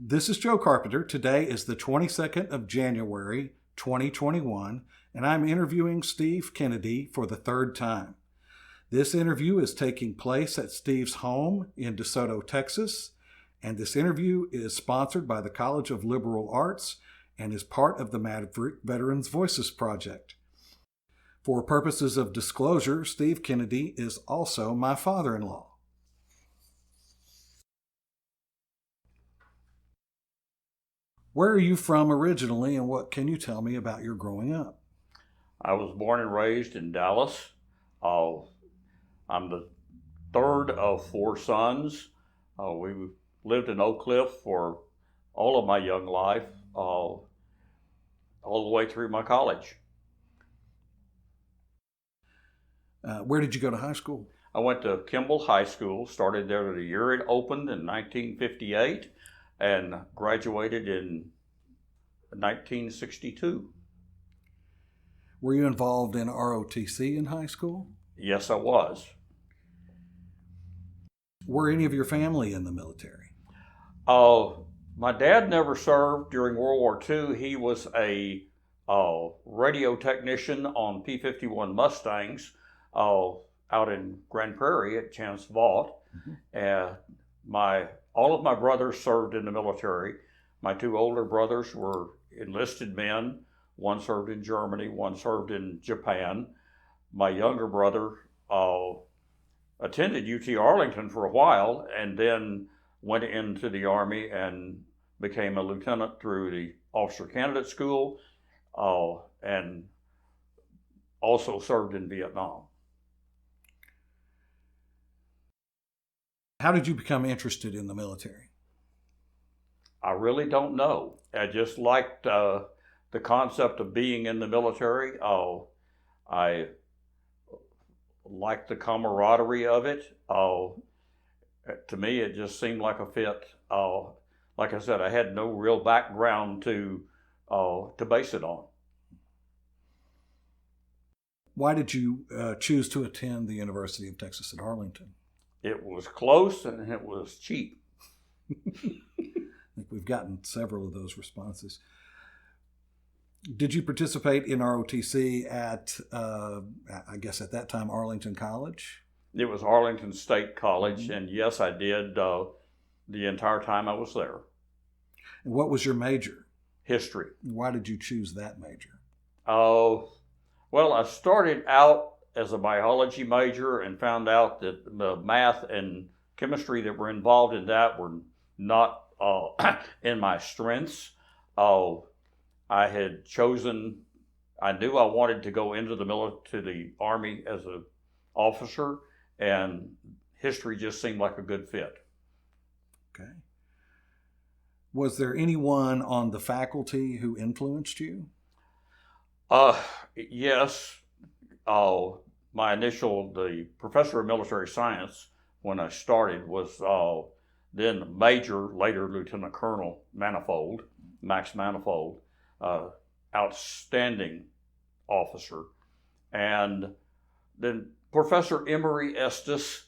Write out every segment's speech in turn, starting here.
This is Joe Carpenter. Today is the 22nd of January, 2021, and I'm interviewing Steve Kennedy for the third time. This interview is taking place at Steve's home in DeSoto, Texas, and this interview is sponsored by the College of Liberal Arts and is part of the Maverick Veterans Voices Project. For purposes of disclosure, Steve Kennedy is also my father-in-law. Where are you from originally, and what can you tell me about your growing up? I was born and raised in Dallas. I'm the third of four sons. We lived in Oak Cliff for all of my young life, all the way through my college. Where did you go to high school? I went to Kimball High School, started there the year it opened in 1958, and graduated in 1962. Were you involved in ROTC in high school? Yes, I was. Were any of your family in the military? My dad never served during World War II. He was a radio technician on P-51 Mustangs out in Grand Prairie at Chance Vaught. All of my brothers served in the military. My two older brothers were enlisted men. One served in Germany, one served in Japan. My younger brother attended UT Arlington for a while and then went into the Army and became a lieutenant through the Officer Candidate School and also served in Vietnam. How did you become interested in the military? I really don't know. I just liked the concept of being in the military. I liked the camaraderie of it. To me, it just seemed like a fit. Like I said, I had no real background to base it on. Why did you choose to attend the University of Texas at Arlington? It was close and it was cheap. I think we've gotten several of those responses. Did you participate in ROTC at, I guess at that time, Arlington College? It was Arlington State College, and yes, I did the entire time I was there. And what was your major? History. Why did you choose that major? Well, I started out as a biology major and found out that the math and chemistry that were involved in that were not in my strengths. I had chosen, I knew I wanted to go into the Army as an officer, and history just seemed like a good fit. Okay. Was there anyone on the faculty who influenced you? Yes. The professor of military science when I started was then Major, later Lieutenant Colonel Max Manifold, outstanding officer. And then Professor Emery Estes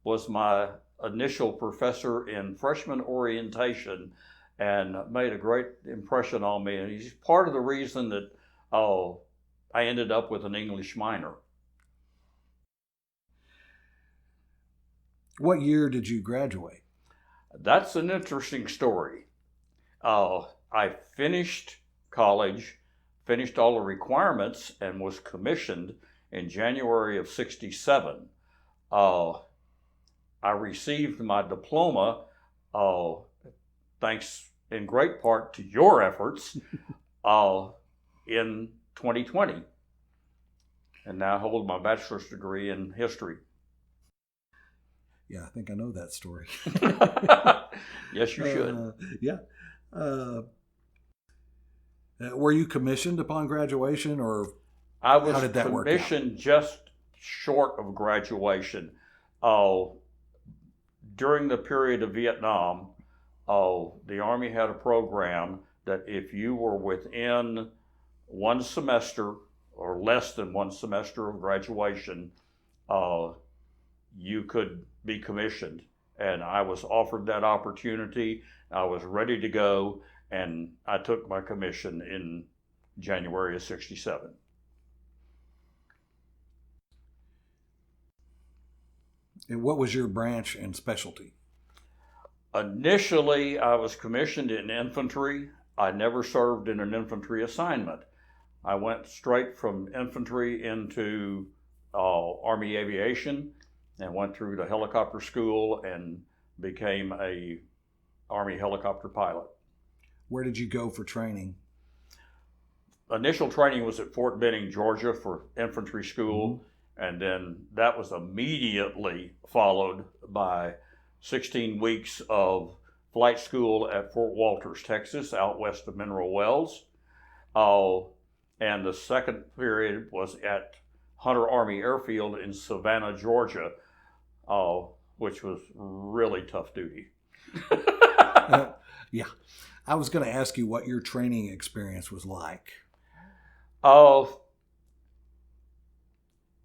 was my initial professor in freshman orientation and made a great impression on me. And he's part of the reason that I ended up with an English minor. What year did you graduate? That's an interesting story. I finished college, finished all the requirements, and was commissioned in January of '67. I received my diploma, thanks in great part to your efforts, in 2020. And now I hold my bachelor's degree in history. Yeah, I think I know that story. Yes, you should. Yeah. Were you commissioned upon graduation, or I was how did that work out? commissioned just short of graduation. During the period of Vietnam, the Army had a program that if you were within one semester or less than one semester of graduation, you could be commissioned. and I was offered that opportunity. I was ready to go, and I took my commission in January of '67. And what was your branch and specialty? Initially, I was commissioned in infantry. I never served in an infantry assignment. I went straight from infantry into Army aviation and went through the helicopter school and became a Army helicopter pilot. Where did you go for training? Initial training was at Fort Benning, Georgia for infantry school, and then that was immediately followed by 16 weeks of flight school at Fort Walters, Texas, out west of Mineral Wells. And the second period was at Hunter Army Airfield in Savannah, Georgia, which was really tough duty. Yeah. I was going to ask you what your training experience was like.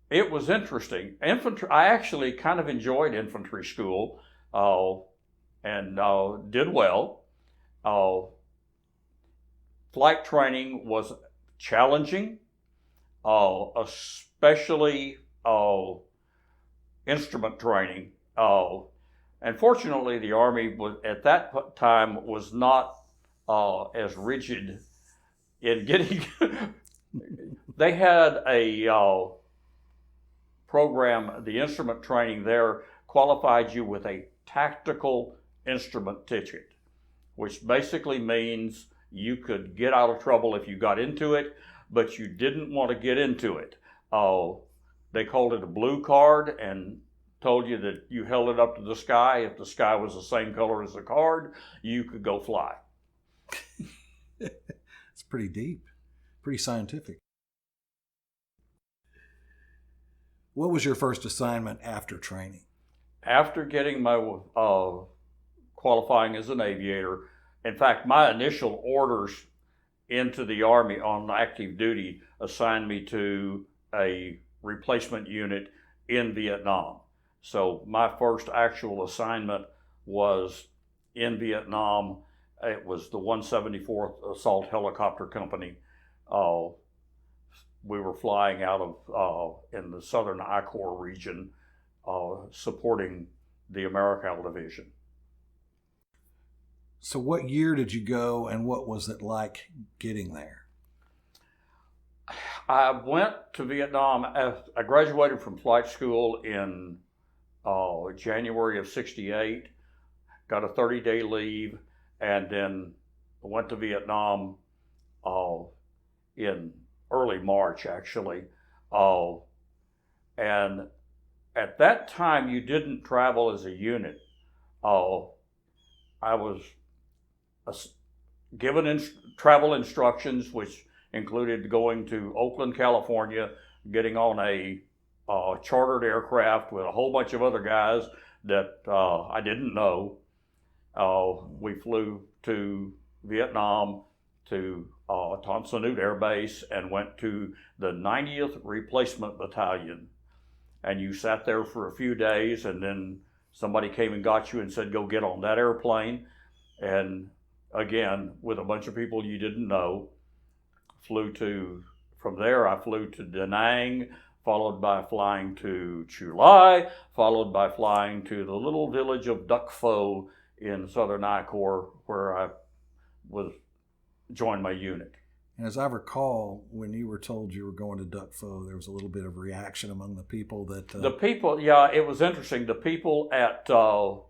It was interesting. Infantry, I actually kind of enjoyed infantry school and did well. Flight training was challenging, especially instrument training. And fortunately, the Army was, at that time was not as rigid in getting. They had a program. The instrument training there qualified you with a tactical instrument ticket, which basically means you could get out of trouble if you got into it, but you didn't want to get into it. They called it a blue card and told you that you held it up to the sky. If the sky was the same color as the card, you could go fly. It's pretty deep, pretty scientific. What was your first assignment after training? After getting my qualifying as an aviator, in fact, my initial orders into the Army on active duty assigned me to a replacement unit in Vietnam. So my first actual assignment was in Vietnam. It was the 174th Assault Helicopter Company. We were flying out of in the southern I Corps region, supporting the Americal Division. So what year did you go, and what was it like getting there? I went to Vietnam. I graduated from flight school in January of '68, got a 30-day leave, and then went to Vietnam in early March, actually. And at that time, you didn't travel as a unit. I was given travel instructions, which included going to Oakland, California, getting on a chartered aircraft with a whole bunch of other guys that I didn't know. We flew to Vietnam, to Tan Son Nhut Air Base, and went to the 90th Replacement Battalion. And you sat there for a few days, and then somebody came and got you and said, go get on that airplane. And again, with a bunch of people you didn't know, from there I flew to Da Nang, followed by flying to Chu Lai, followed by flying to the little village of Duc Pho in southern I Corps, where I joined my unit. And as I recall, when you were told you were going to Duc Pho, there was a little bit of reaction among the people that... The people, yeah, it was interesting. The people at the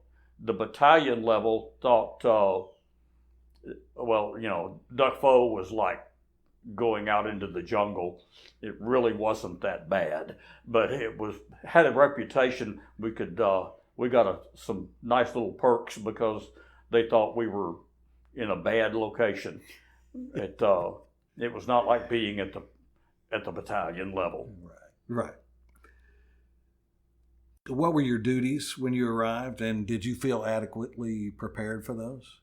battalion level thought, Duc Pho was like going out into the jungle. It really wasn't that bad, but it had a reputation. We got some nice little perks because they thought we were in a bad location. It was not like being at the battalion level. Right. What were your duties when you arrived, and did you feel adequately prepared for those?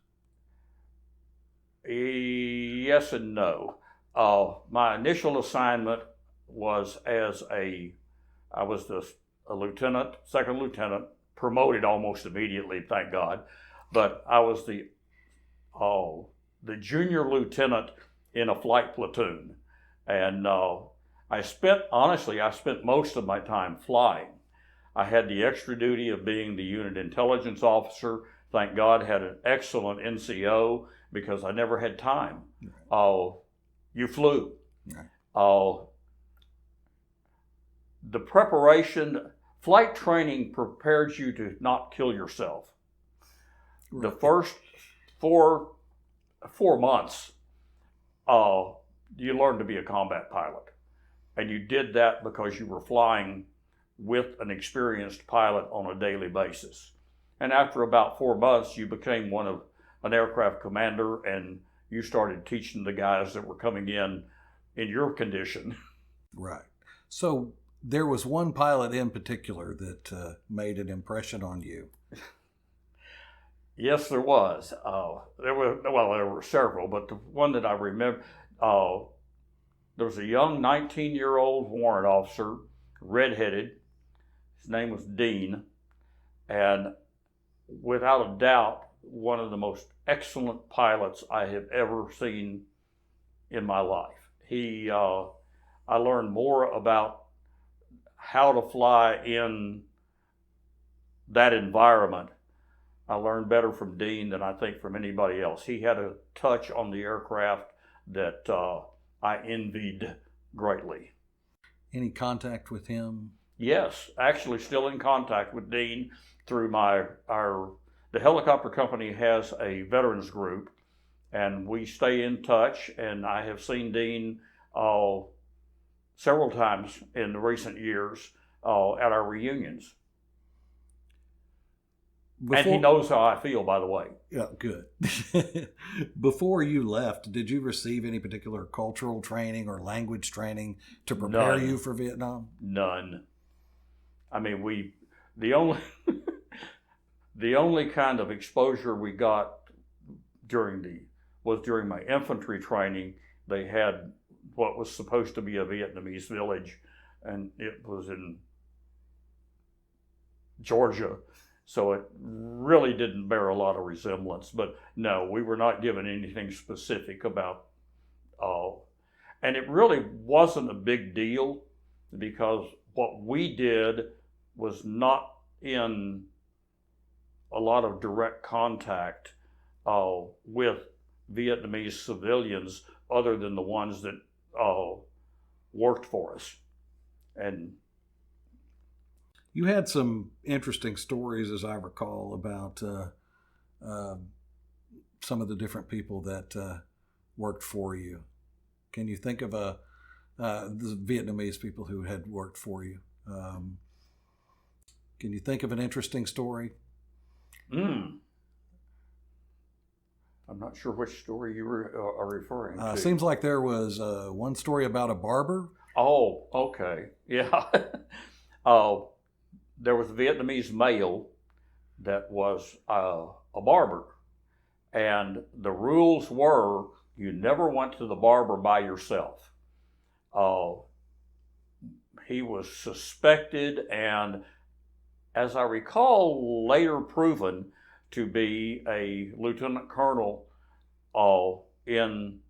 Yes and no. My initial assignment was I was a lieutenant, second lieutenant, promoted almost immediately, thank God. But I was the junior lieutenant in a flight platoon, and I spent most of my time flying. I had the extra duty of being the unit intelligence officer. Thank God, had an excellent NCO because I never had time. You flew. Right. The preparation, flight training prepares you to not kill yourself. Right. The first four months, you learn to be a combat pilot. And you did that because you were flying with an experienced pilot on a daily basis. And after about 4 months, you became an aircraft commander, and you started teaching the guys that were coming in your condition. Right. So there was one pilot in particular that made an impression on you. Yes, there was. There were several, but the one that I remember, there was a young 19-year-old warrant officer, redheaded. His name was Dean, and without a doubt, one of the most excellent pilots I have ever seen in my life. I learned more about how to fly in that environment. I learned better from Dean than I think from anybody else. He had a touch on the aircraft that I envied greatly. Any contact with him? Yes, actually still in contact with Dean through the helicopter company has a veterans group, and we stay in touch, and I have seen Dean several times in the recent years at our reunions. And he knows how I feel, by the way. Yeah, good. Before you left, did you receive any particular cultural training or language training to prepare you for Vietnam? None. I mean, the only the only kind of exposure we got was during my infantry training. They had what was supposed to be a Vietnamese village, and it was in Georgia. So it really didn't bear a lot of resemblance. But no, we were not given anything specific about, and it really wasn't a big deal because what we did was not in a lot of direct contact with Vietnamese civilians other than the ones that worked for us. And you had some interesting stories, as I recall, about some of the different people that worked for you. Can you think of the Vietnamese people who had worked for you? Can you think of an interesting story? I'm not sure which story you are referring to. Seems like there was one story about a barber. Oh, okay. Yeah. There was a Vietnamese male that was a barber. And the rules were you never went to the barber by yourself. He was suspected and, as I recall, later proven to be a lieutenant colonel in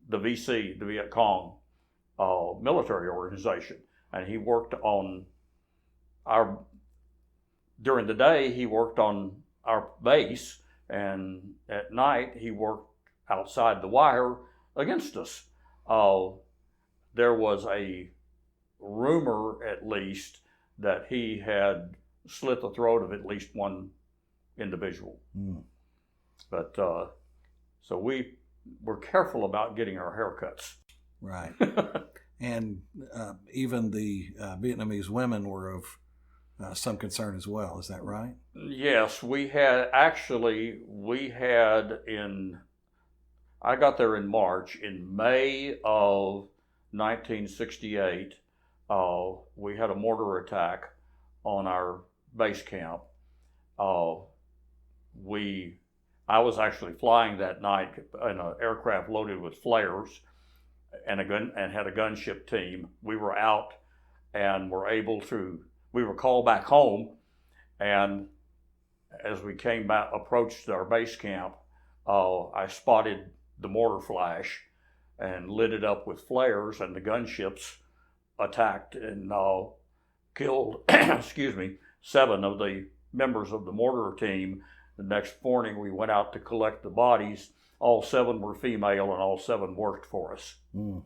the VC, the Viet Cong military organization. And he worked on during the day, he worked on our base, and at night, he worked outside the wire against us. There was a rumor, at least, that he had slit the throat of at least one individual. But so we were careful about getting our haircuts. Right. And even the Vietnamese women were of some concern as well. Is that right? Yes, I got there in March. In May of 1968, we had a mortar attack on our base camp. I was actually flying that night in an aircraft loaded with flares and had a gunship team. We were out and we were called back home, And as we approached our base camp, I spotted the mortar flash and lit it up with flares, and the gunships attacked and killed, excuse me, 7 of the members of the mortar team. The next morning, we went out to collect the bodies. All 7 were female, and all 7 worked for us. Mm.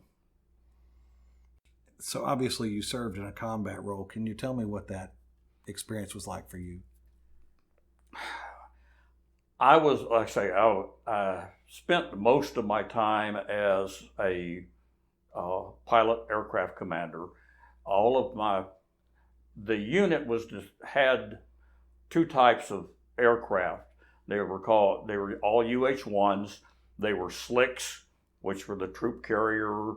So obviously, you served in a combat role. Can you tell me what that experience was like for you? I was, like I say, I spent most of my time as a pilot aircraft commander. The unit had 2 types of aircraft. They were all UH-1s. They were slicks, which were the troop carrier,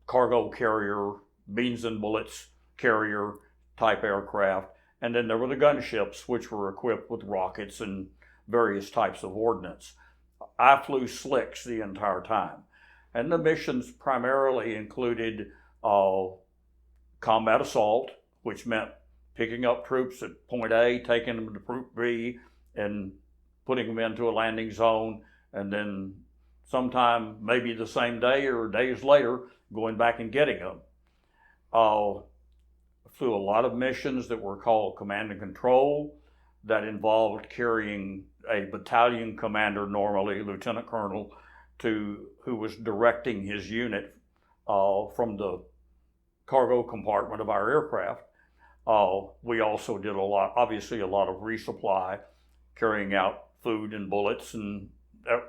cargo carrier, beans and bullets carrier type aircraft. And then there were the gunships, which were equipped with rockets and various types of ordnance. I flew slicks the entire time. And the missions primarily included combat assault, which meant picking up troops at point A, taking them to point B, and putting them into a landing zone, and then sometime maybe the same day or days later, going back and getting them. Flew a lot of missions that were called command and control, that involved carrying a battalion commander, normally lieutenant colonel, who was directing his unit from the cargo compartment of our aircraft. We also did a lot of resupply, carrying out food and bullets and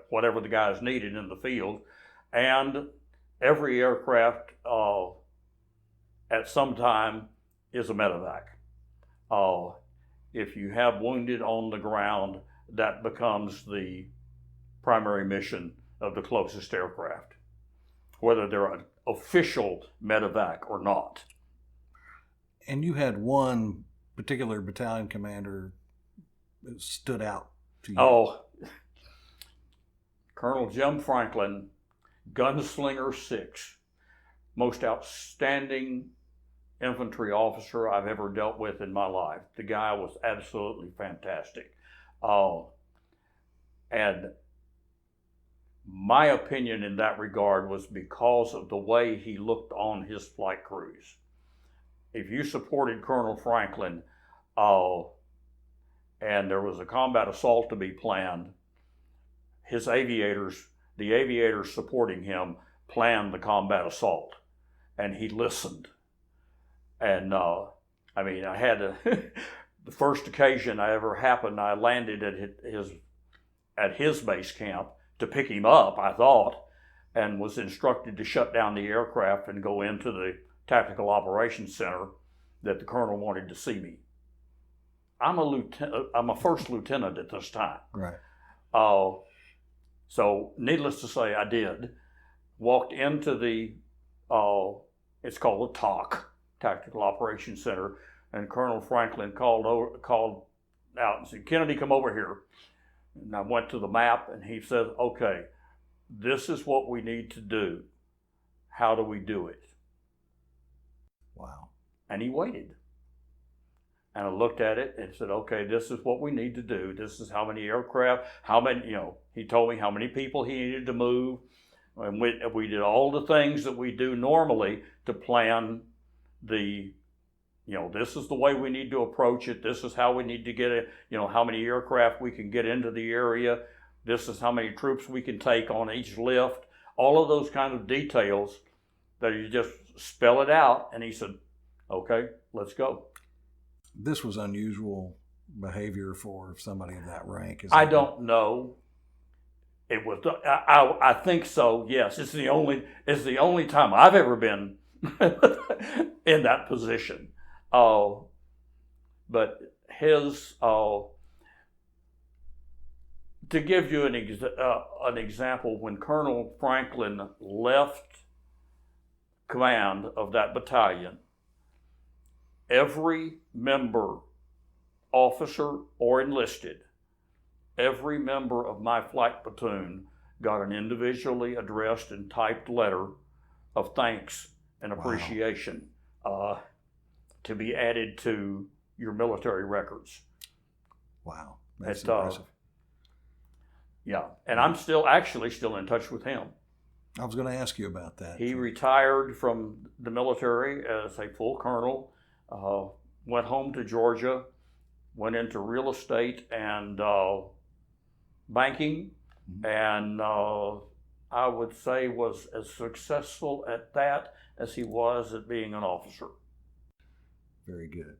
whatever the guys needed in the field. And every aircraft at some time is a medevac. If you have wounded on the ground, that becomes the primary mission of the closest aircraft, whether they're an official medevac or not. And you had one particular battalion commander that stood out to you. Colonel Jim Franklin, Gunslinger 6, most outstanding infantry officer I've ever dealt with in my life. The guy was absolutely fantastic. And my opinion in that regard was because of the way he looked on his flight crews. If you supported Colonel Franklin, and there was a combat assault to be planned, the aviators supporting him, planned the combat assault, and he listened. And I had the first occasion I ever happened, I landed at his base camp to pick him up, I thought, and was instructed to shut down the aircraft and go into the Tactical Operations Center that the colonel wanted to see me. I'm a first lieutenant at this time. Right. So needless to say, I did. Walked into the, it's called the TOC, Tactical Operations Center, and Colonel Franklin called out and said, "Kennedy, come over here." And I went to the map, and he said, "Okay, this is what we need to do. How do we do it?" Wow. And he waited. And I looked at it and said, "Okay, this is what we need to do. This is how many aircraft, he told me how many people he needed to move. And we did all the things that we do normally to plan this is the way we need to approach it. This is how we need to get it, how many aircraft we can get into the area. This is how many troops we can take on each lift." All of those kind of details that you just spell it out. And he said, "Okay, let's go." This was unusual behavior for somebody of that rank. I don't know. It was. I think so. Yes, it's the only time I've ever been in that position. But his to give you an example, when Colonel Franklin left command of that battalion, every member, officer or enlisted, every member of my flight platoon got an individually addressed and typed letter of thanks and appreciation to be added to your military records. Wow, that's impressive. Yeah, and I'm still in touch with him. I was going to ask you about that. He retired from the military as a full colonel, went home to Georgia, went into real estate and banking, and I would say was as successful at that as he was at being an officer. Very good.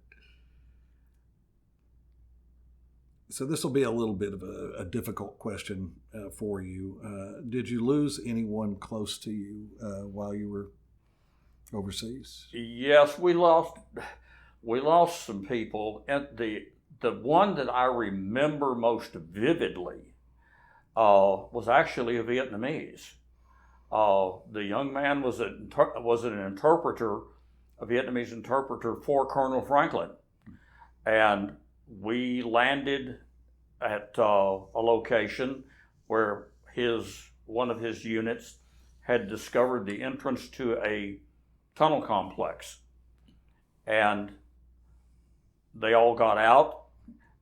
So this will be a little bit of a difficult question for you. Did you lose anyone close to you while you were overseas? Yes, we lost some people. And the one that I remember most vividly was actually a Vietnamese. The young man was an interpreter, a Vietnamese interpreter for Colonel Franklin, and we landed at a location where one of his units had discovered the entrance to a tunnel complex, and they all got out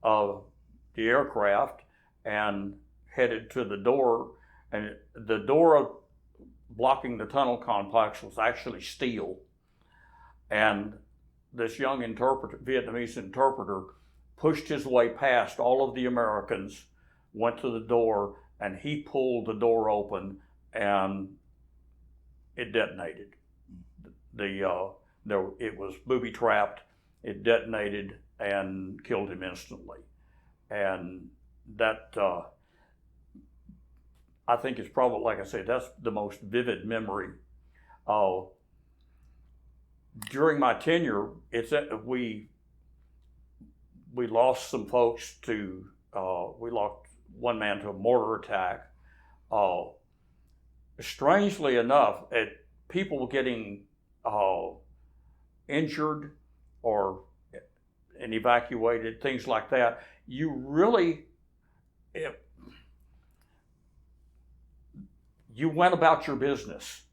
of the aircraft and headed to the door, and the door blocking the tunnel complex was actually steel, and this young Vietnamese interpreter pushed his way past all of the Americans, went to the door, and he pulled the door open, and it detonated. It was booby-trapped, it detonated and killed him instantly. And that, I think is probably, like I said, that's the most vivid memory. During my tenure, we lost some folks to, we lost one man to a mortar attack. Strangely enough, people getting injured and evacuated, things like that, you went about your business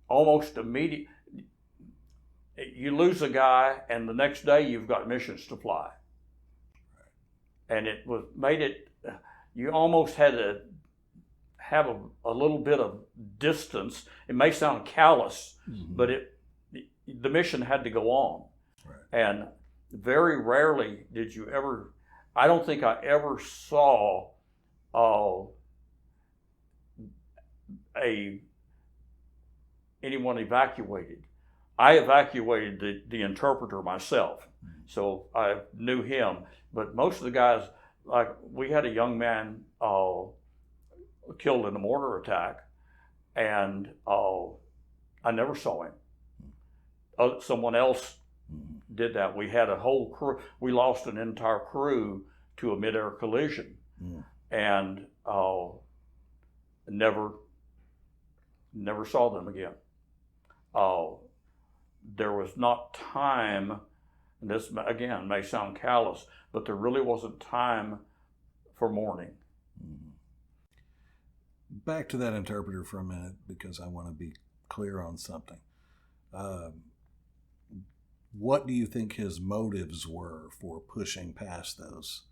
almost immediately. You lose a guy, and the next day you've got missions to fly, and you almost had to have a little bit of distance. It may sound callous, but the mission had to go on, and very rarely did you ever. I don't think I ever saw anyone evacuated. I evacuated the interpreter myself, so I knew him. But most of the guys, like we had a young man killed in a mortar attack, and I never saw him. Someone else did that. We had a whole crew. We lost an entire crew to a mid-air collision, and never saw them again. There was not time, and this again may sound callous, but there really wasn't time for mourning. Back to that interpreter for a minute, because I want to be clear on something. What do you think his motives were for pushing past those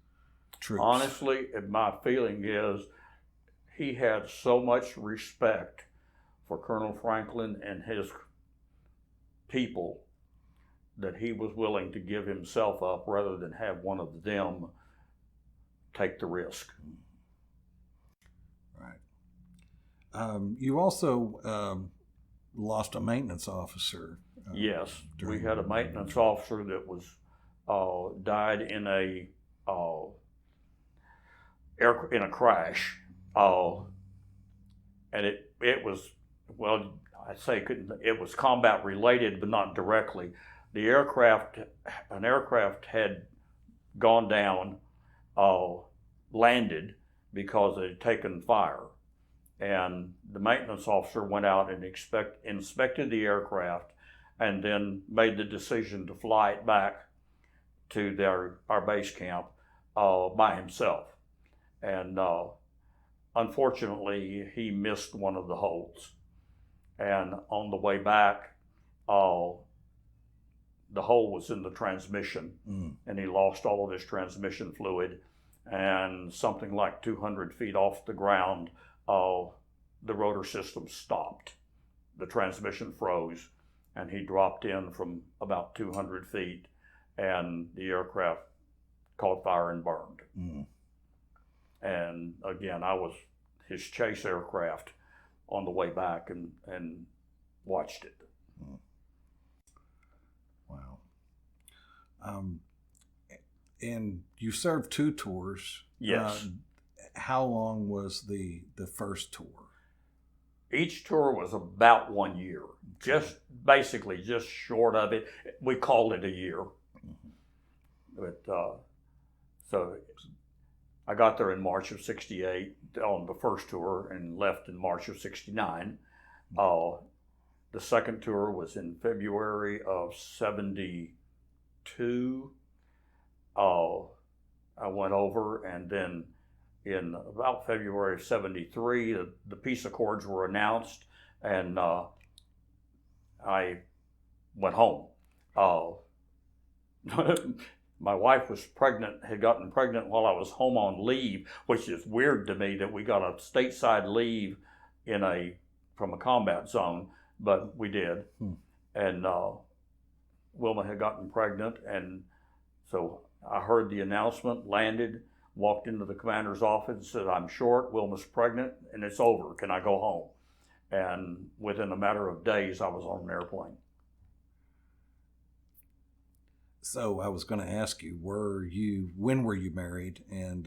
troops? Honestly, my feeling is he had so much respect for Colonel Franklin and his people that he was willing to give himself up rather than have one of them take the risk. Right. You also lost a maintenance officer. Yes, we had a maintenance officer that was died in a crash, and it was, well, I'd say it was combat related, but not directly. An aircraft had gone down, landed because it had taken fire, and the maintenance officer went out and inspected the aircraft, and then made the decision to fly it back to our base camp by himself. And unfortunately, he missed one of the holds. And on the way back, the hole was in the transmission, and he lost all of his transmission fluid. And something like 200 feet off the ground, the rotor system stopped. The transmission froze, and he dropped in from about 200 feet, and the aircraft caught fire and burned. And again, I was his chase aircraft on the way back and watched it. Wow. And you served 2 tours. Yes. How long was the first tour? Each tour was about 1 year, just basically just short of it. We called it a year. But so I got there in March of '68 on the first tour and left in March of '69. The second tour was in February of '72. I went over, and then in about February of '73, the peace accords were announced, and I went home. My wife was pregnant, had gotten pregnant while I was home on leave, which is weird to me that we got a stateside leave from a combat zone, but we did. And Wilma had gotten pregnant, and so I heard the announcement, landed, walked into the commander's office and said, "I'm short, Wilma's pregnant, and it's over. Can I go home?" And within a matter of days, I was on an airplane. So I was going to ask you, when were you married? And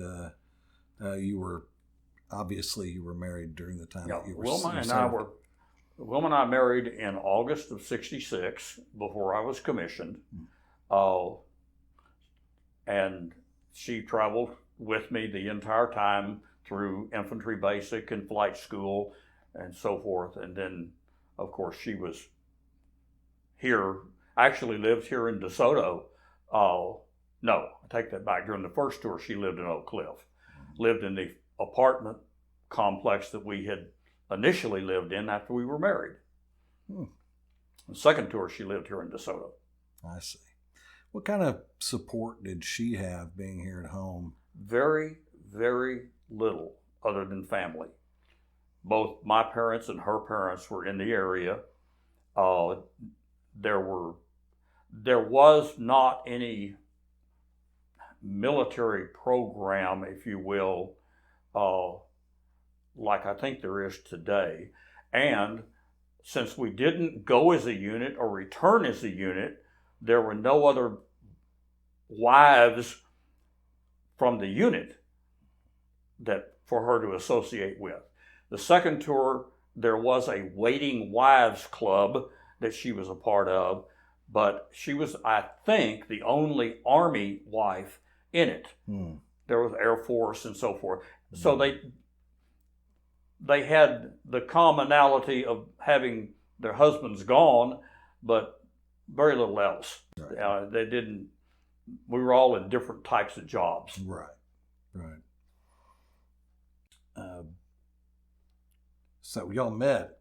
you were married during the time that you were Wilma and I married in August of '66 before I was commissioned. And she traveled with me the entire time through infantry basic and flight school and so forth. And then, of course, she was here, actually lived here in DeSoto. No, I take that back. During the first tour, she lived in Oak Cliff, lived in the apartment complex that we had initially lived in after we were married. The second tour, she lived here in DeSoto. I see. What kind of support did she have being here at home? Very, very little other than family. Both my parents and her parents were in the area. There was not any military program, if you will, like I think there is today. And since we didn't go as a unit or return as a unit, there were no other wives from the unit that for her to associate with. The second tour, there was a waiting wives club that she was a part of, but she was, I think, the only Army wife in it. There was Air Force and so forth. So they had the commonality of having their husbands gone, but very little else. Right. They didn't. We were all in different types of jobs. Right. So y'all met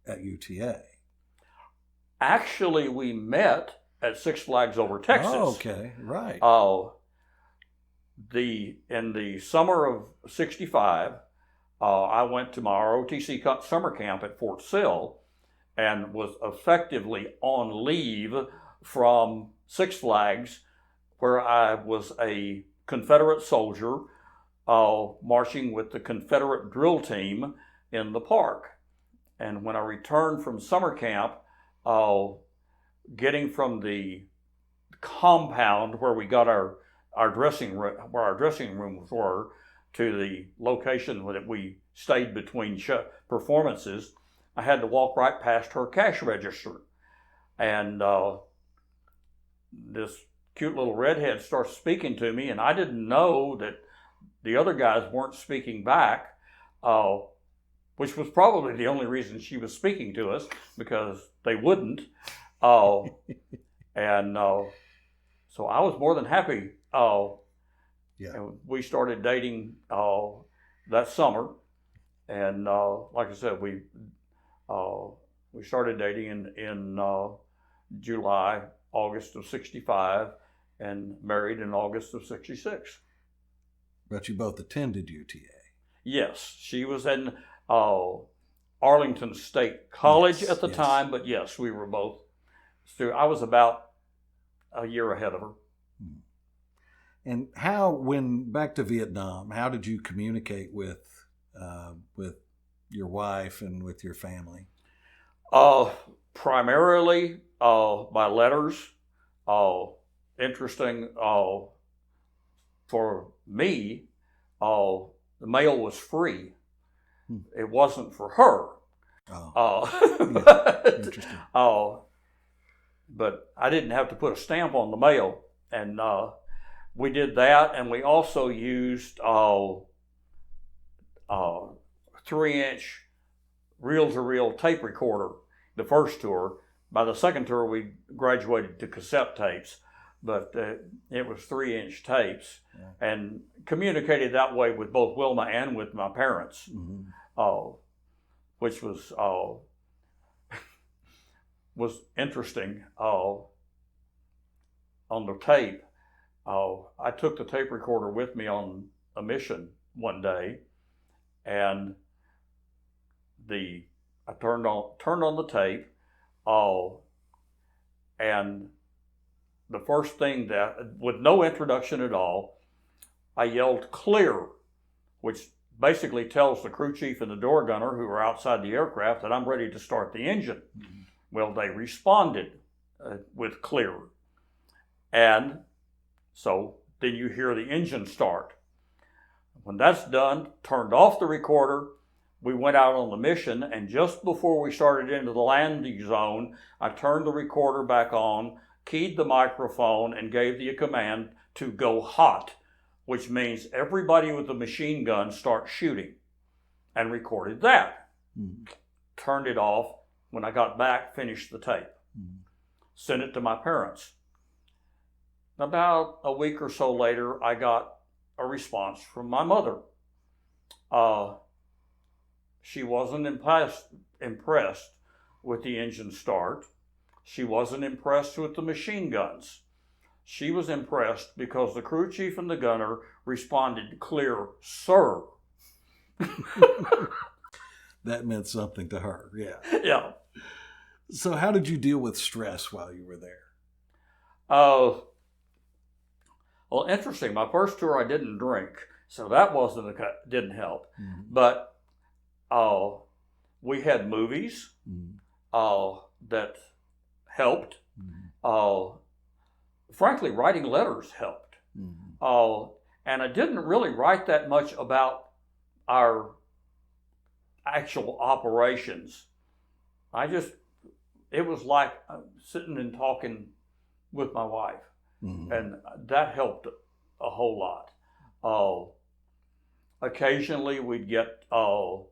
at UTA. Actually, we met at Six Flags Over Texas. Oh, okay, right. In the summer of '65, I went to my ROTC summer camp at Fort Sill and was effectively on leave from Six Flags, where I was a Confederate soldier marching with the Confederate drill team in the park. And when I returned from summer camp, getting from the compound where we got our dressing room, where our dressing rooms were, to the location that we stayed between performances, I had to walk right past her cash register. And this cute little redhead starts speaking to me, and I didn't know that the other guys weren't speaking back, which was probably the only reason she was speaking to us, because they wouldn't. And so I was more than happy. And we started dating that summer, and like I said, we started dating in July, August of 65 and married in August of 66. But you both attended UTA. Yes, she was in Arlington State College at the time, but yes, we were both. I was about a year ahead of her. And how, when back to Vietnam, how did you communicate with your wife and with your family? Primarily by letters. Interesting for me, the mail was free. It wasn't for her. Interesting. But I didn't have to put a stamp on the mail, and we did that, and we also used 3-inch reel-to-reel tape recorder the first tour. By the second tour, we graduated to cassette tapes, but it was 3-inch tapes, and communicated that way with both Wilma and with my parents, which was interesting. On the tape, I took the tape recorder with me on a mission one day, and I turned on the tape, and the first thing that, with no introduction at all, I yelled "clear," which basically tells the crew chief and the door gunner who are outside the aircraft that I'm ready to start the engine. Well, they responded with "clear," and so then you hear the engine start. When that's done, turned off the recorder, we went out on the mission, and just before we started into the landing zone, I turned the recorder back on, keyed the microphone, and gave the command to go hot, which means everybody with the machine gun start shooting, and recorded that. Turned it off. When I got back, finished the tape. Sent it to my parents. About a week or so later, I got a response from my mother. She wasn't impressed with the engine start. She wasn't impressed with the machine guns. She was impressed because the crew chief and the gunner responded "clear, sir." That meant something to her, yeah. Yeah. So how did you deal with stress while you were there? Well, interesting. My first tour, I didn't drink, so that didn't help. But we had movies that helped. Frankly, writing letters helped. And I didn't really write that much about our actual operations. It was like sitting and talking with my wife. And that helped a whole lot. Occasionally we'd get a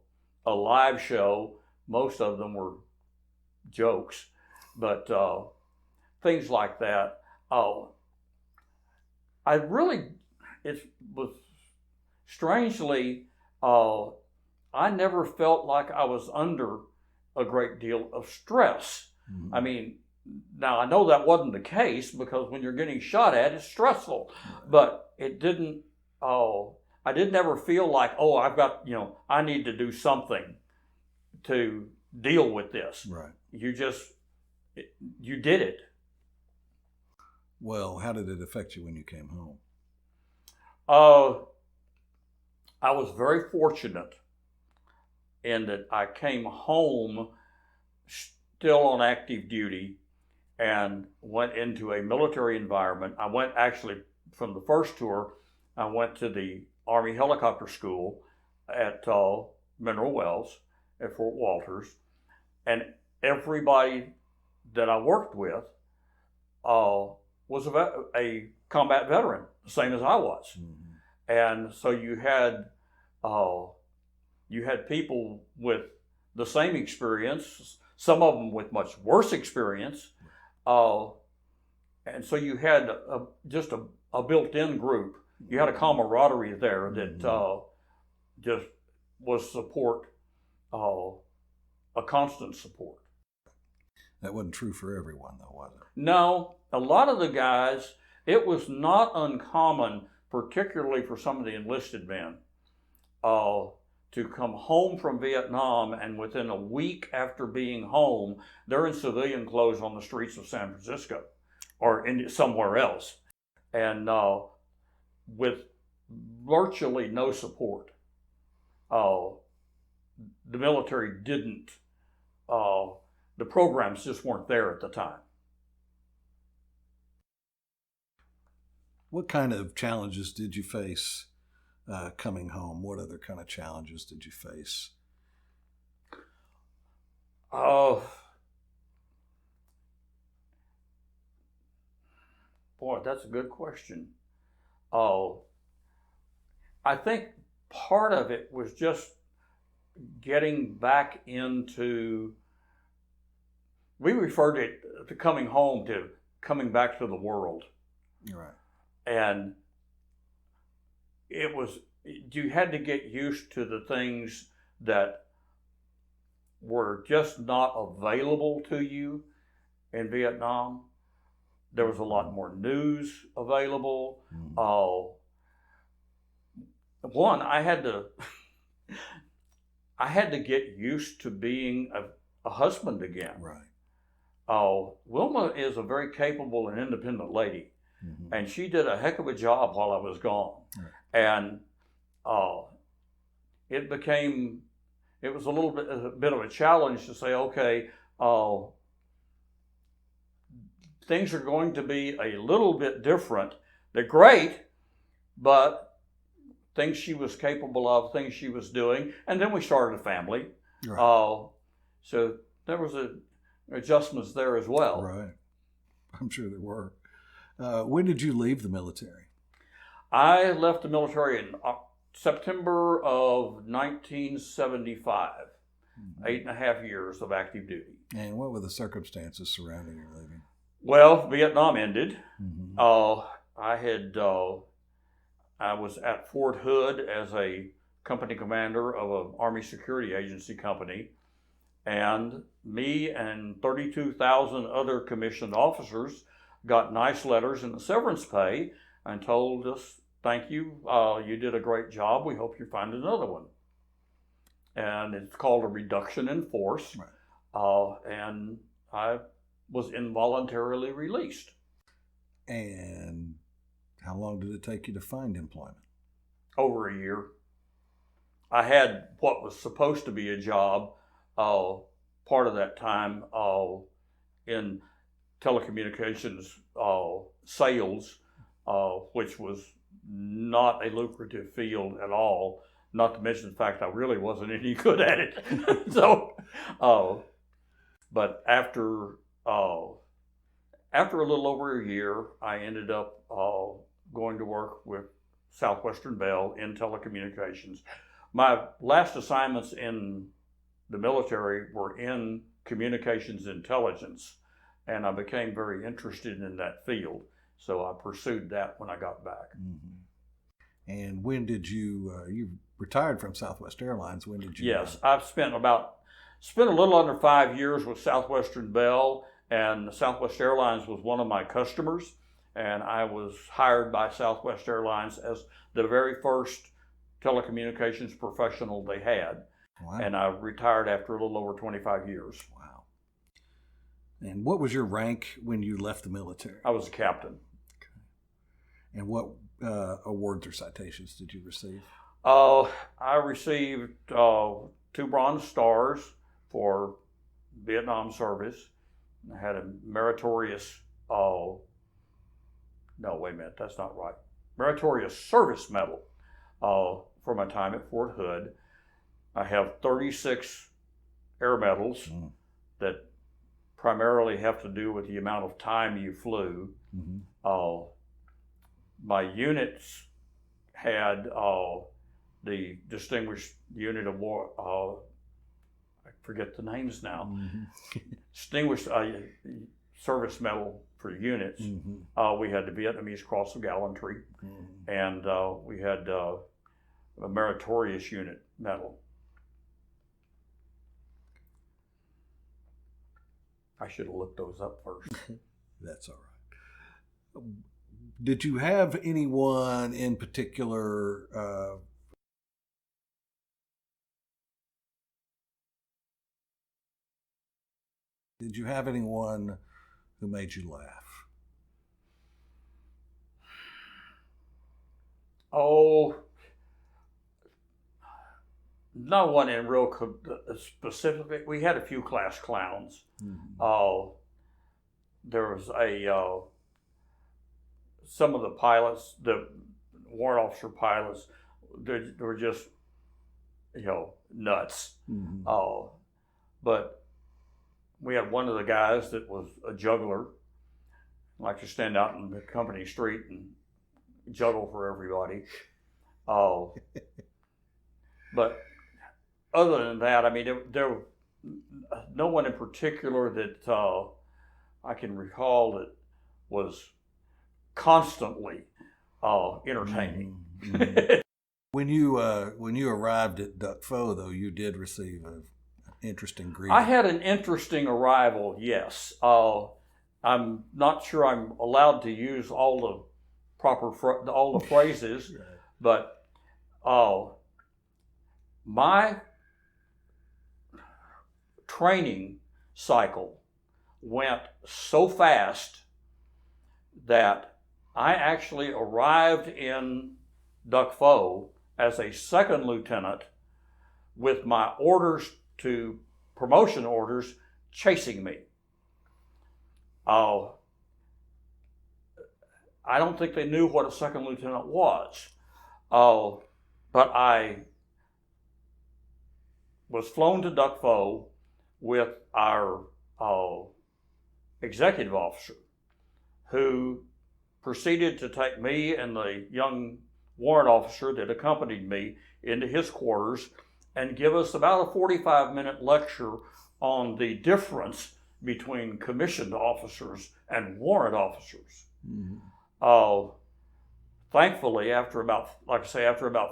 live show. Most of them were jokes, but things like that. It was strangely, I never felt like I was under a great deal of stress. I mean, now I know that wasn't the case, because when you're getting shot at, it's stressful, but it didn't, I didn't ever feel like, I've got, I need to do something to deal with this. Right. You did it. Well, how did it affect you when you came home? I was very fortunate in that I came home still on active duty and went into a military environment. I went actually from the first tour, I went to the Army Helicopter School at Mineral Wells at Fort Walters, and everybody that I worked with was a combat veteran, the same as I was. And so you had people with the same experience, some of them with much worse experience, and so you had just a built-in group. You had a camaraderie there that just was support, a constant support. That wasn't true for everyone, though, was it? No, a lot of the guys, it was not uncommon, particularly for some of the enlisted men, to come home from Vietnam, and within a week after being home, they're in civilian clothes on the streets of San Francisco or in somewhere else, and with virtually no support. The military didn't, the programs just weren't there at the time. What kind of challenges did you face coming home? What other kind of challenges did you face? Boy, that's a good question. I think part of it was just getting back into, we referred to coming home to coming back to the world. Right. And it was, you had to get used to the things that were just not available to you in Vietnam. There was a lot more news available. One, I had to get used to being a husband again. Right. Wilma is a very capable and independent lady, and she did a heck of a job while I was gone. Right. And it was a bit of a challenge to say, okay, things are going to be a little bit different. They're great, but things she was capable of, things she was doing, and then we started a family. Right. So there was adjustments there as well. Right. I'm sure there were. When did you leave the military? I left the military in September of 1975. 8.5 years of active duty. And what were the circumstances surrounding your leaving? Well, Vietnam ended. I was at Fort Hood as a company commander of an Army Security Agency company, and me and 32,000 other commissioned officers got nice letters in the severance pay and told us, thank you, you did a great job, we hope you find another one. And it's called a reduction in force. Right. And I was involuntarily released. And how long did it take you to find employment? Over a year. I had what was supposed to be a job part of that time in telecommunications sales, which was not a lucrative field at all, not to mention the fact I really wasn't any good at it. So, but after a little over a year, I ended up going to work with Southwestern Bell in telecommunications. My last assignments in the military were in communications intelligence, and I became very interested in that field. So I pursued that when I got back. And when did you retired from Southwest Airlines? When did you? Yes, I've spent a little under 5 years with Southwestern Bell, and Southwest Airlines was one of my customers, and I was hired by Southwest Airlines as the very first telecommunications professional they had. Wow. And I retired after a little over 25 years. Wow. And what was your rank when you left the military? I was a captain. Okay. And what awards or citations did you receive? I received 2 Bronze Stars for Vietnam service. I had a meritorious, no, wait a minute, that's not right. Meritorious Service Medal for my time at Fort Hood. I have 36 air medals that primarily have to do with the amount of time you flew. My units had the Distinguished Unit Award, I forget the names now, Distinguished Service Medal for units. We had the Vietnamese Cross of Gallantry, and we had a Meritorious Unit Medal. I should have looked those up first. That's all right. Did you have anyone in particular? Did you have anyone who made you laugh? Oh, no one in real specific. We had a few class clowns. Mm-hmm. There was some of the pilots, the warrant officer pilots, they were just, nuts. Mm-hmm. But we had one of the guys that was a juggler, like to stand out in the company street and juggle for everybody. But other than that, I mean, there no one in particular that I can recall that was constantly entertaining. Mm-hmm. When you arrived at Duck Foe, though, you did receive an interesting greeting. I had an interesting arrival. Yes, I'm not sure I'm allowed to use all the all the phrases, Right. but my training cycle went so fast that I actually arrived in Duck Foe as a second lieutenant with my promotion orders chasing me. I don't think they knew what a second lieutenant was, but I was flown to Duck Foe with our executive officer, who proceeded to take me and the young warrant officer that accompanied me into his quarters and give us about a 45-minute lecture on the difference between commissioned officers and warrant officers. Mm-hmm. Thankfully, after about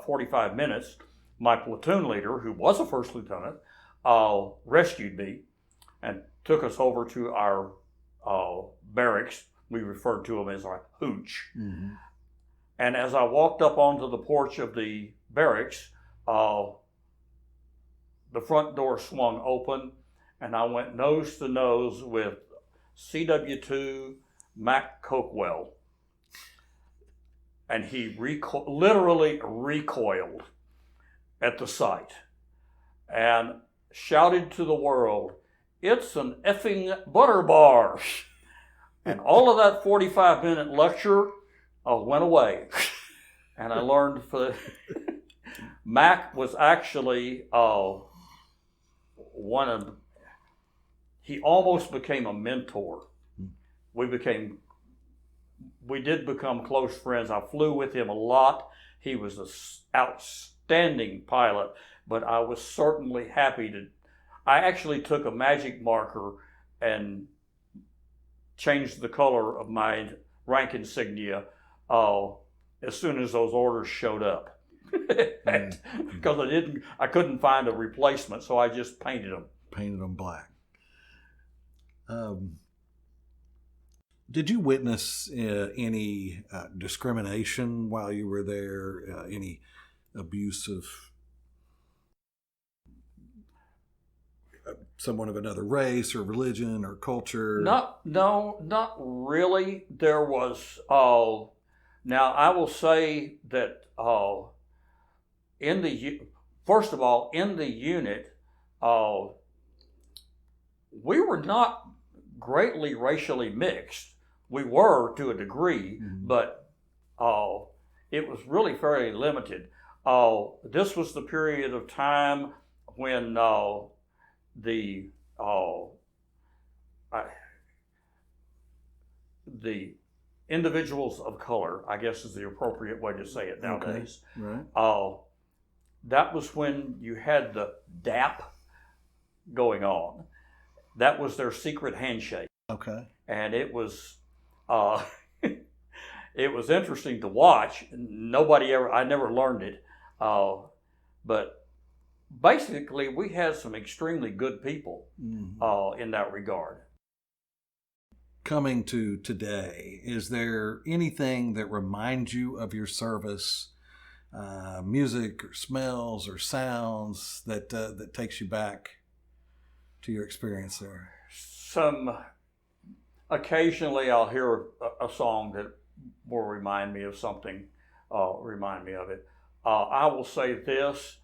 45 minutes, my platoon leader, who was a first lieutenant, rescued me and took us over to our barracks. We referred to them as our hooch. Mm-hmm. And as I walked up onto the porch of the barracks, the front door swung open, and I went nose to nose with CW2 Mac Coakwell. And he literally recoiled at the sight and shouted to the world, "It's an effing butter bar." And all of that 45-minute lecture went away. And I learned Mac was actually he almost became a mentor. We did become close friends. I flew with him a lot. He was an outstanding pilot, but I was certainly happy I actually took a magic marker and changed the color of my rank insignia as soon as those orders showed up. Because I couldn't find a replacement, so I just painted them. Painted them black. Did you witness any discrimination while you were there? Any abuse of someone of another race or religion or culture? No, not really. There was. Now I will say that first of all, in the unit, we were not greatly racially mixed. We were to a degree, Mm-hmm. but it was really fairly limited. This was the period of time when the individuals of color, I guess is the appropriate way to say it nowadays. Okay. Right. That was when you had the DAP going on. That was their secret handshake. Okay. And it was it was interesting to watch. I never learned it. But basically we had some extremely good people Mm-hmm. in that regard. coming to today, is there anything that reminds you of your service, music or smells or sounds that takes you back to your experience there? Occasionally I'll hear a song that will remind me of something, remind me of it. I will say this,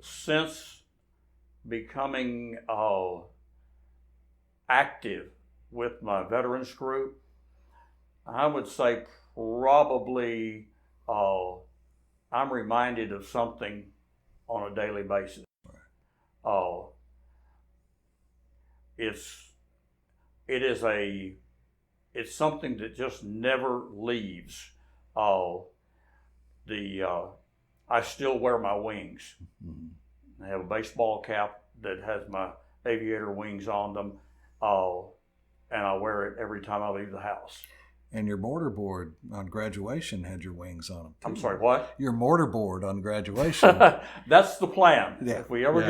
since becoming active with my veterans group, I would say probably I'm reminded of something on a daily basis. Uh, it's something that just never leaves. I still wear my wings. I have a baseball cap that has my aviator wings on them, and I wear it every time I leave the house. And your mortar board on graduation had your wings on them too. I'm sorry, what? Your mortar board on graduation. That's the plan. Yeah. If we ever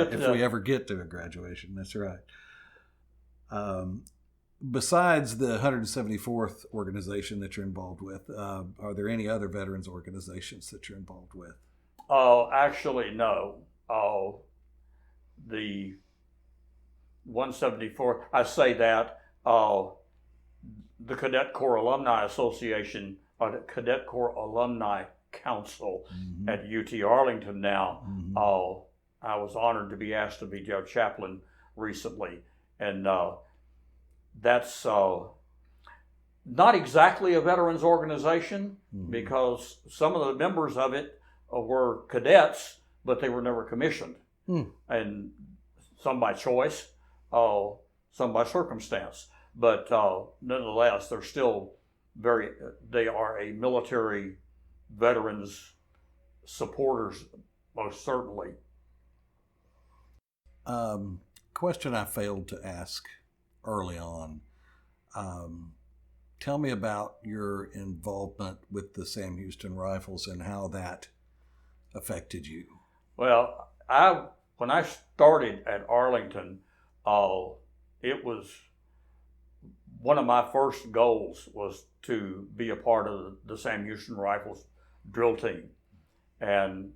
get to a graduation, that's right. Besides the 174th organization that you're involved with, are there any other veterans organizations that you're involved with? Actually, no. The 174, I say that, the Cadet Corps Alumni Association, or the Cadet Corps Alumni Council at UT Arlington now, I was honored to be asked to be Joe Chaplain recently. And that's not exactly a veterans organization, because some of the members of it were cadets, but they were never commissioned. And some by choice, some by circumstance. But nonetheless, they are a military veterans supporters, most certainly. Question I failed to ask early on. Tell me about your involvement with the Sam Houston Rifles and how that affected you. Well, when I started at Arlington, it was one of my first goals was to be a part of the Sam Houston Rifles drill team. And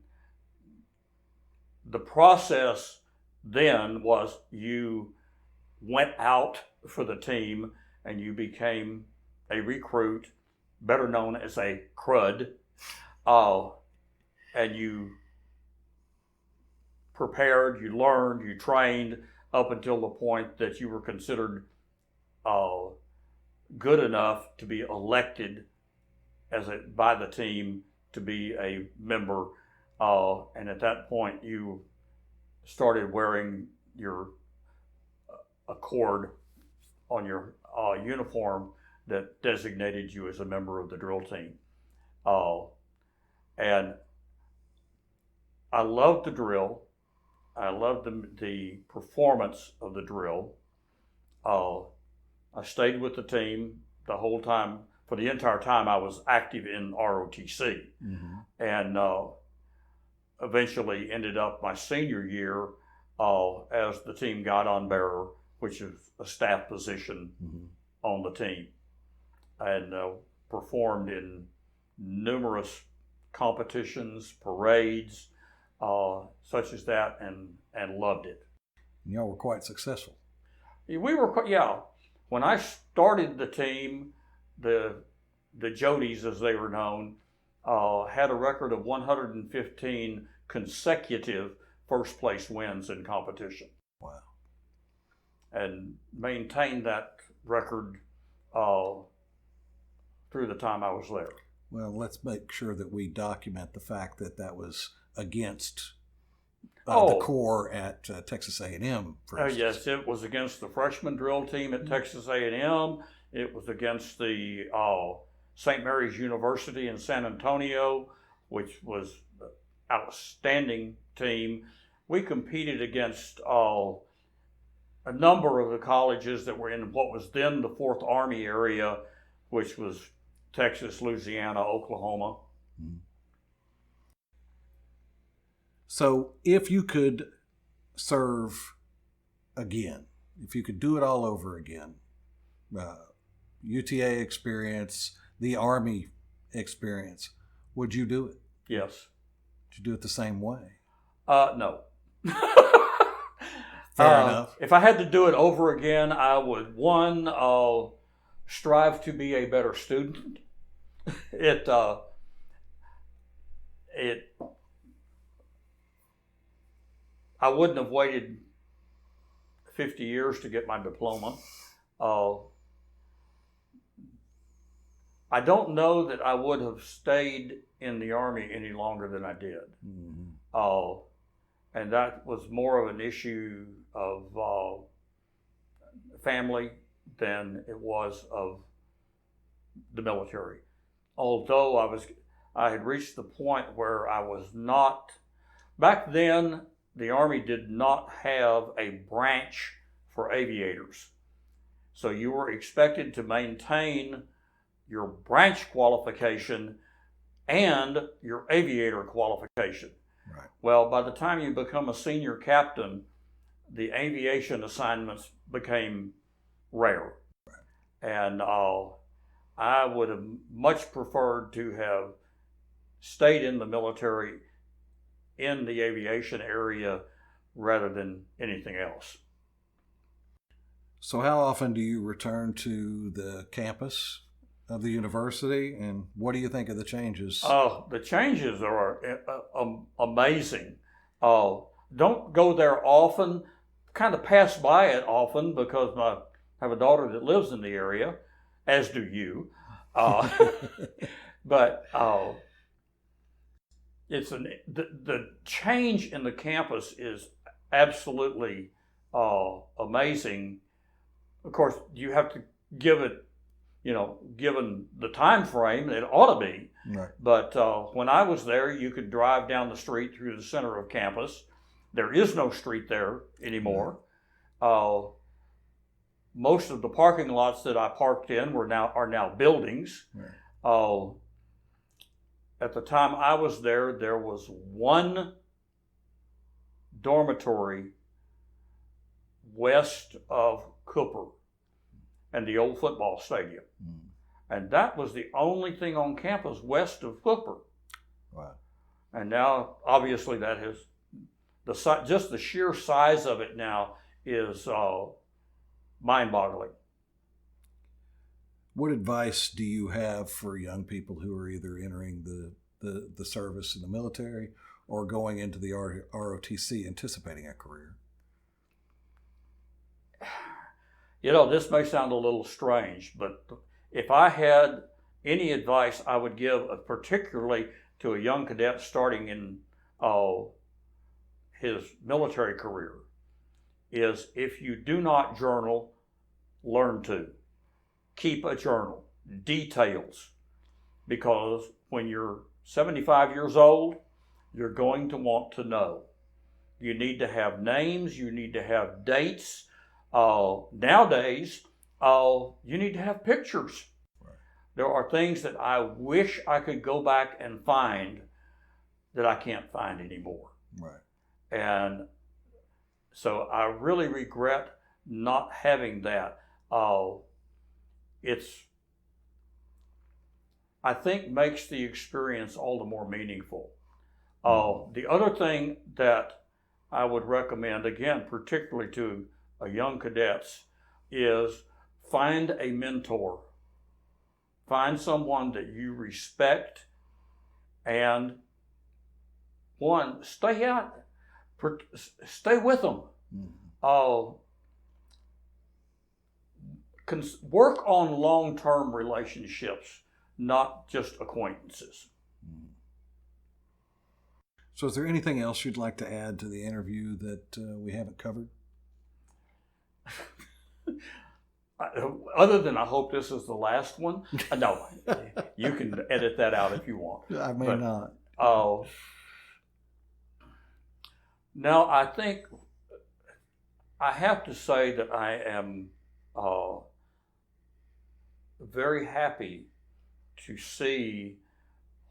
the process then was you went out for the team and you became a recruit, better known as a crud, and you prepared, you learned, you trained up until the point that you were considered good enough to be elected by the team to be a member, and at that point you started wearing your cord on your uniform that designated you as a member of the drill team. And I loved the drill. I loved the performance of the drill. I stayed with the team the whole time. For the entire time I was active in ROTC. And eventually ended up my senior year as the team guidon bearer, which is a staff position on the team, and performed in numerous competitions, parades, such as that, and loved it. Y'all were quite successful. We were, yeah. When I started the team, the Jodies, as they were known, had a record of 115 consecutive first place wins in competition. Wow. And maintained that record through the time I was there. Well, let's make sure that we document the fact that was against the Corps at Texas A&M, for instance. Yes, it was against the freshman drill team at Texas A&M. It was against the St. Mary's University in San Antonio, which was an outstanding team. We competed against a number of the colleges that were in what was then the Fourth Army area, which was Texas, Louisiana, Oklahoma. So if you could serve again, if you could do it all over again, UTA experience, the Army experience, would you do it? Yes. Would you do it the same way? No. Fair enough. If I had to do it over again, I would, one, strive to be a better student. I wouldn't have waited 50 years to get my diploma. I don't know that I would have stayed in the Army any longer than I did. Mm-hmm. And that was more of an issue of family than it was of the military. Although I had reached the point where I was not, back then, the Army did not have a branch for aviators. So you were expected to maintain your branch qualification and your aviator qualification. Right. Well, by the time you become a senior captain, the aviation assignments became rare. Right. And I would have much preferred to have stayed in the military in the aviation area rather than anything else. So how often do you return to the campus of the university, and what do you think of the changes? The changes are amazing. Don't go there often, kind of pass by it often because I have a daughter that lives in the area, as do you. But it's the change in the campus is absolutely amazing. Of course, you have to give it, given the time frame, it ought to be. Right. But when I was there, you could drive down the street through the center of campus. There is no street there anymore. Right. Most of the parking lots that I parked in are now buildings. Right. At the time I was there was one dormitory west of Cooper and the old football stadium. Mm. And that was the only thing on campus west of Cooper. Wow. And now, obviously, that has, just the sheer size of it now is mind-boggling. What advice do you have for young people who are either entering the service in the military or going into the ROTC anticipating a career? This may sound a little strange, but if I had any advice I would give, particularly to a young cadet starting in his military career, is if you do not journal, learn to. Keep a journal, details, because when you're 75 years old, you're going to want to know. You need to have names, you need to have dates. Nowadays, you need to have pictures. Right. There are things that I wish I could go back and find that I can't find anymore. Right. And so I really regret not having that. I think makes the experience all the more meaningful. The other thing that I would recommend, again, particularly to young cadets, is find a mentor. Find someone that you respect, and stay with them. Work on long-term relationships, not just acquaintances. So is there anything else you'd like to add to the interview that we haven't covered? Other than I hope this is the last one. No, you can edit that out if you want. I may not. Now, I think I have to say that I am very happy to see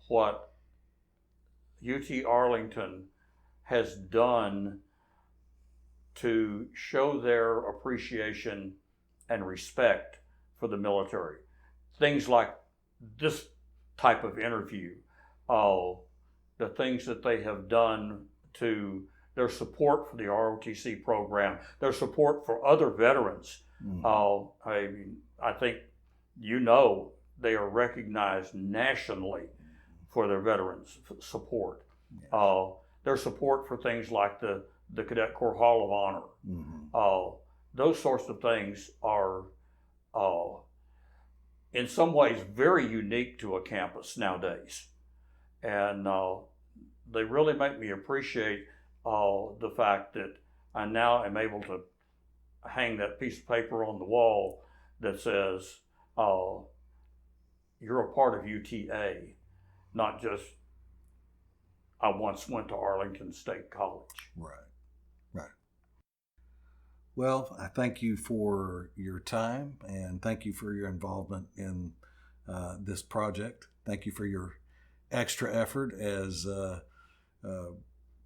what UT Arlington has done to show their appreciation and respect for the military. Things like this type of interview, the things that they have done to their support for the ROTC program, their support for other veterans. I think they are recognized nationally for their veterans support. Yes. Their support for things like the Cadet Corps Hall of Honor. Those sorts of things are in some ways very unique to a campus nowadays. And they really make me appreciate the fact that I now am able to hang that piece of paper on the wall that says, you're a part of UTA, not just I once went to Arlington State College. Right. Well, I thank you for your time and thank you for your involvement in this project. Thank you for your extra effort as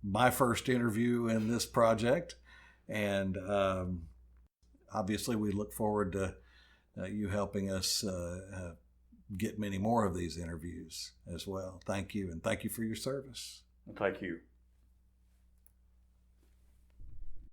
my first interview in this project. And obviously we look forward to you helping us get many more of these interviews as well. Thank you, and thank you for your service. Thank you.